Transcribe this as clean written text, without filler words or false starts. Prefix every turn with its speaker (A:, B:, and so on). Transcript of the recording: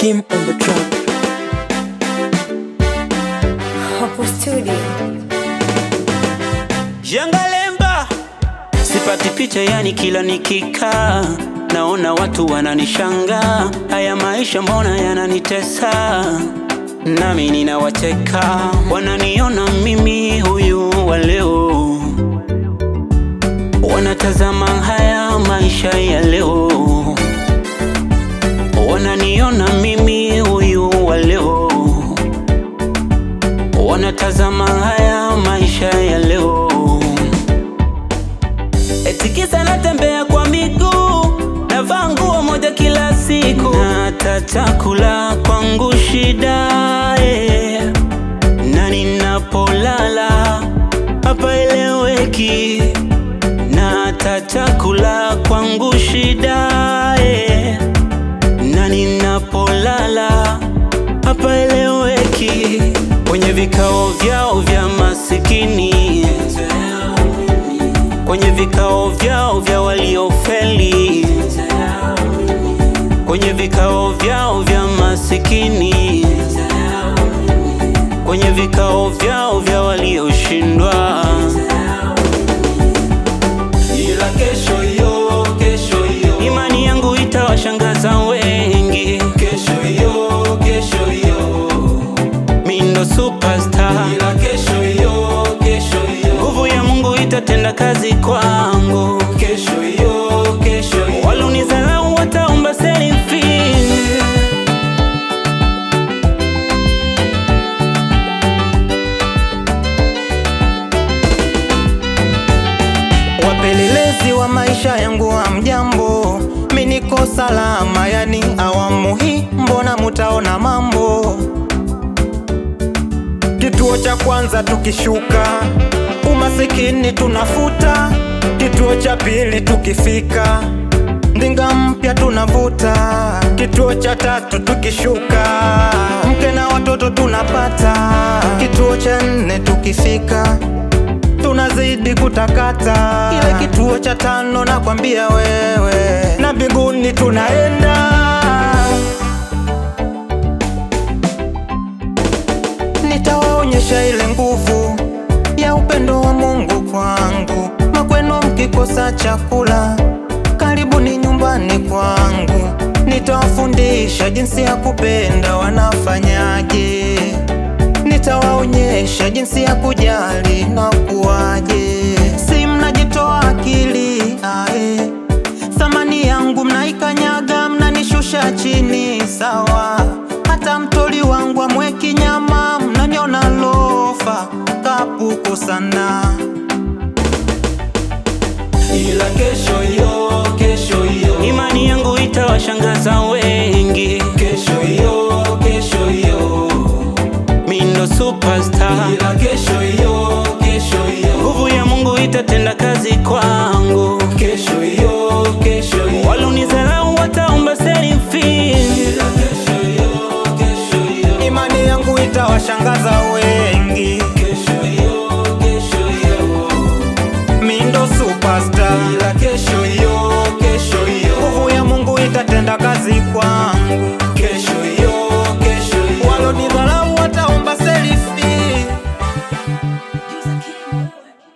A: Kim on the track.
B: Hapo studio.
C: Yangalemba sipati picha, yani kila nikikaa naona watu wananishanga. Haya maisha mbona yananitesa, nami ninawacheka. Wananiona mimi huyu wa leo, wanatazama haya maisha ya leo. Wananiona mimi huyu wa leo, wanatazama haya maisha ya leo. Eti kisa natembea kwa miguu, navaa nguo moja kila siku, na hata chakula kwangu shida, na ninapolala hapa eleweki, na hata chakula kwangu shida, na ninapolala hapa eleweki. Kwenye vikao vyao vya masikini, kwenye vikao vyao vya waliofeli, kwenye vikao vyao vya masikini, kwenye vikao vyao vya walioshindwa. Ila kesho yo, kesho yo, imani yangu itawashangaza wengi. Kesho yo, kesho yo, mi ndo superstar. Ila kesho yo, kesho yo, nguvu ya Mungu itatenda kazi kwangu. Kesho yo, kesho yo, walonizalau wataomba selfie.
D: Wapelelezi wa maisha yangu hamjambo, mimi niko salama, yani awamu hii mbona mutaona mambo. Kituo cha kwanza tukishuka, umasikini tunafuta. Kituo cha pili tukifika, ndinga mpya tunavuta. Kituo cha tatu tukishuka, mke na watoto tunapata. Kituo cha nne tukifika, tunazidi kutakata. Ile kituo cha tano nakwambia wewe, na mbinguni tunaenda. Nitawaonyesha ile nguvu ya upendo wa Mungu kwangu. Makwenu mkikosa chakula, karibuni nyumbani kwangu. Nitawafundisha jinsi ya kupenda wanafanyaje, nitawaonyesha jinsi ya kujali na kuwaje. Si mnajitoa akili, thamani yangu mnaikanyaga, mnanishusha chini sawa. Hata mtoli wangu amweki nyama, mnaniona lofa kapuko sana.
C: Ila kesho yo, kesho yo, imani yangu itawashangaza wengi. Kesho yo, kesho yo, mi ndo superstar. Ila kesho yo, kesho yo, nguvu ya Mungu itatenda kazi kwangu. Kesho yo, kesho yo, walonizalau wataomba selfie. Ila kesho yo, kesho yo,
D: imani yangu itawashangaza wengi.
C: kesho yo, kesho yo,
D: Mimi ndo superstar.
C: ila kesho yo